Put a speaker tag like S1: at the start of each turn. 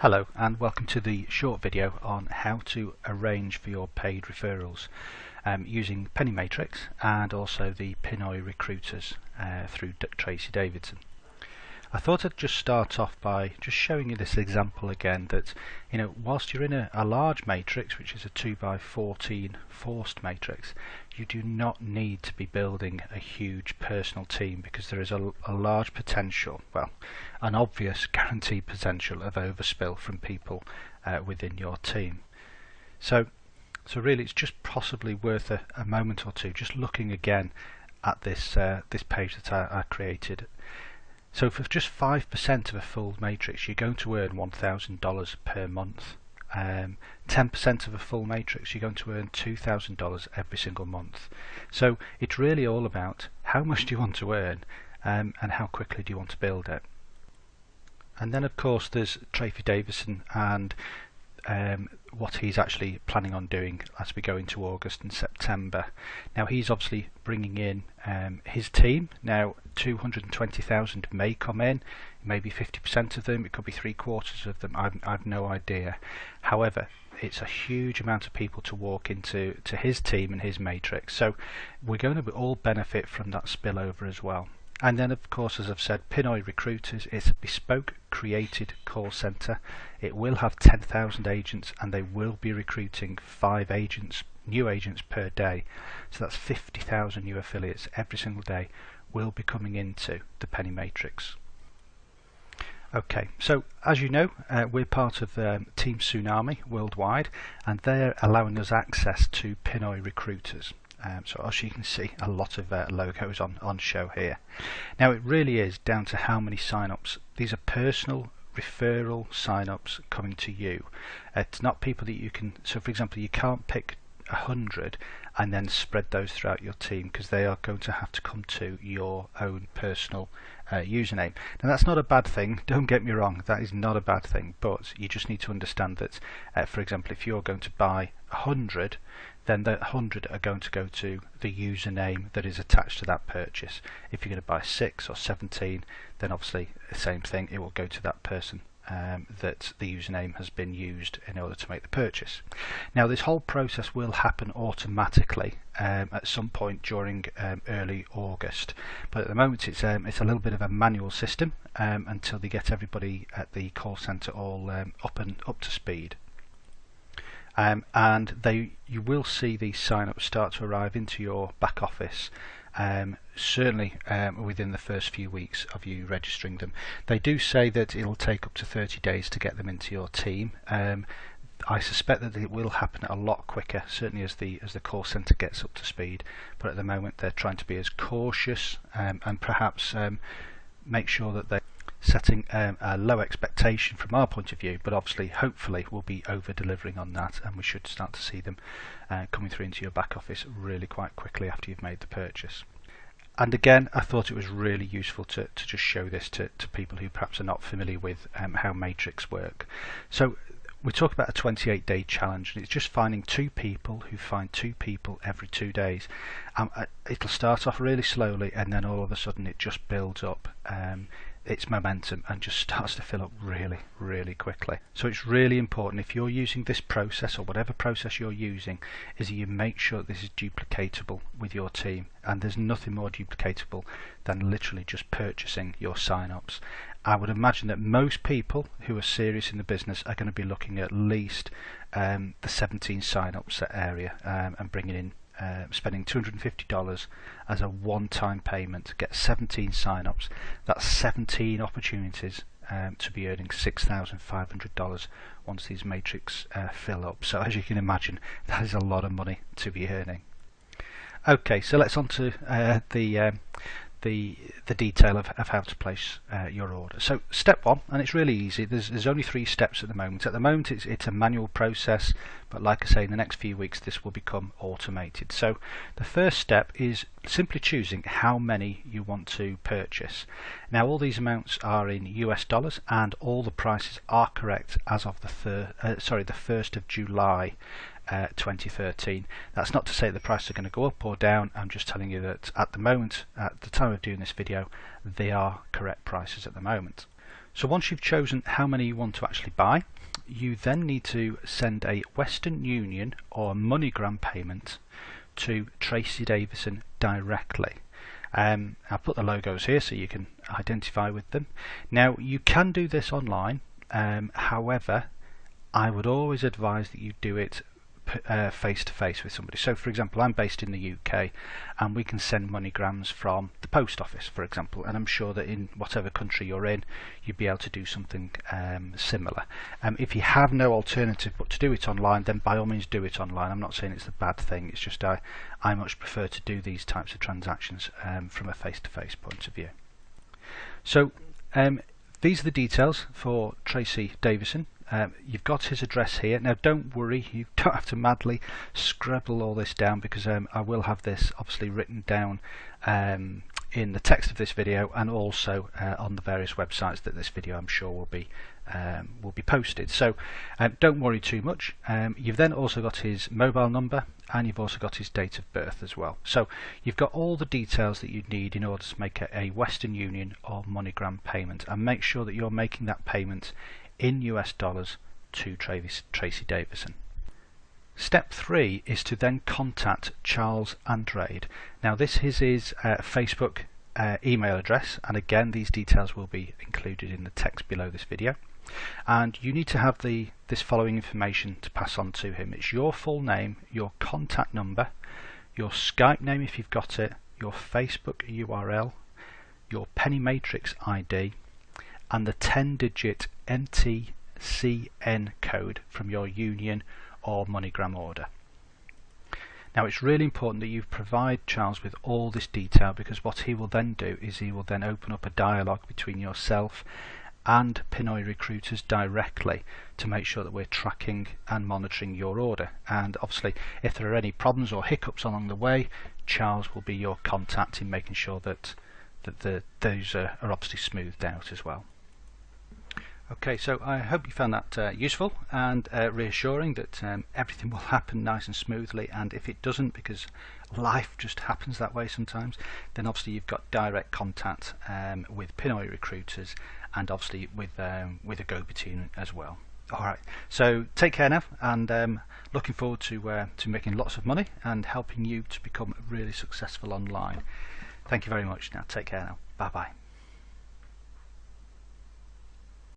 S1: Hello and welcome to the short video on how to arrange for your paid referrals using Penny Matrix and also the Pinoy recruiters through Tracy Davison. I thought I'd just start off by just showing you this example again that, whilst you're in a large matrix, which is a 2x14 forced matrix, you do not need to be building a huge personal team because there is a large potential, well, an obvious guaranteed potential of overspill from people within your team. So really it's just possibly worth a moment or two just looking again at this page that I created. So for just 5% of a full matrix, you're going to earn $1,000 per month. 10% of a full matrix, you're going to earn $2,000 every single month. So it's really all about how much do you want to earn and how quickly do you want to build it. And then of course there's Tracy Davison and what he's actually planning on doing as we go into August and September. Now he's obviously bringing in his team. Now 220,000 may come in, maybe 50% of them, it could be 3/4 of them, I've no idea. However, it's a huge amount of people to walk into his team and his matrix, so we're going to all benefit from that spillover as well. And then of course, as I've said, Pinoy Recruiters is a bespoke created call center. It will have 10,000 agents and they will be recruiting 5 new agents per day. So that's 50,000 new affiliates every single day will be coming into the Penny Matrix. Okay, so as you know, we're part of Team Tsunami worldwide and they're allowing us access to Pinoy Recruiters. So as you can see, a lot of logos on show here. Now it really is down to how many sign-ups. These are personal referral sign-ups coming to you. It's not people that you can, so for example, you can't pick 100 and then spread those throughout your team because they are going to have to come to your own personal username. Now that's not a bad thing, don't get me wrong, that is not a bad thing, but you just need to understand that for example, if you're going to buy 100, then the 100 are going to go to the username that is attached to that purchase. If you're going to buy 6 or 17, then obviously the same thing, it will go to that person that the username has been used in order to make the purchase. Now this whole process will happen automatically at some point during early August, but at the moment it's a little bit of a manual system until they get everybody at the call center all up to speed. And you will see these sign-ups start to arrive into your back office certainly within the first few weeks of you registering them. They do say that it'll take up to 30 days to get them into your team. I suspect that it will happen a lot quicker, certainly as the call center gets up to speed, but at the moment they're trying to be as cautious and perhaps make sure that they're setting a low expectation from our point of view, but obviously hopefully we'll be over delivering on that and we should start to see them coming through into your back office really quite quickly after you've made the purchase. And again, I thought it was really useful to just show this to people who perhaps are not familiar with how Matrix work. So we talk about a 28-day challenge, and it's just finding 2 people who find 2 people every 2 days. It'll start off really slowly and then all of a sudden it just builds up its momentum and just starts to fill up really quickly. So it's really important, if you're using this process or whatever process you're using, is that you make sure that this is duplicatable with your team, and there's nothing more duplicatable than literally just purchasing your sign-ups. I would imagine that most people who are serious in the business are going to be looking at least the 17 sign-ups area and bringing in spending $250 as a one-time payment to get 17 sign-ups. That's 17 opportunities to be earning $6,500 once these matrix fill up. So as you can imagine, that is a lot of money to be earning. Okay, so let's on to the detail of how to place your order. So step 1, and it's really easy, there's only 3 steps at the moment. At the moment it's a manual process, but like I say, in the next few weeks this will become automated. So the first step is simply choosing how many you want to purchase. Now all these amounts are in US dollars and all the prices are correct as of the 1st of July 2013. That's not to say the prices are going to go up or down. I'm just telling you that at the moment, at the time of doing this video, they are correct prices at the moment. So once you've chosen how many you want to actually buy, you then need to send a Western Union or MoneyGram payment to Tracy Davison directly. I'll put the logos here so you can identify with them. Now you can do this online, however I would always advise that you do it face to face with somebody. So for example, I'm based in the UK and we can send MoneyGrams from the post office, for example, and I'm sure that in whatever country you're in you'd be able to do something similar. If you have no alternative but to do it online, then by all means do it online. I'm not saying it's a bad thing, it's just I much prefer to do these types of transactions from a face-to-face point of view. So these are the details for Tracy Davison. You've got his address here. Now don't worry, you don't have to madly scribble all this down, because I will have this obviously written down in the text of this video, and also on the various websites that this video I'm sure will be posted. So don't worry too much. You've then also got his mobile number, and you've also got his date of birth as well. So you've got all the details that you need in order to make a Western Union or MoneyGram payment, and make sure that you're making that payment in US dollars to Tracy Davison. Step 3 is to then contact Charles Andrade. Now this is his Facebook email address, and again these details will be included in the text below this video, and you need to have this following information to pass on to him. It's your full name, your contact number, your Skype name if you've got it, your Facebook URL, your Penny Matrix ID, and the 10-digit NTCN code from your Union or MoneyGram order. Now it's really important that you provide Charles with all this detail, because what he will then do is he will then open up a dialogue between yourself and Pinoy recruiters directly to make sure that we're tracking and monitoring your order. And obviously if there are any problems or hiccups along the way, Charles will be your contact in making sure that those are obviously smoothed out as well. Okay, so I hope you found that useful and reassuring that everything will happen nice and smoothly, and if it doesn't, because life just happens that way sometimes, then obviously you've got direct contact with Pinoy recruiters, and obviously with a go-between as well. Alright, so take care now, and looking forward to making lots of money and helping you to become really successful online. Thank you very much. Now take care now. Bye bye.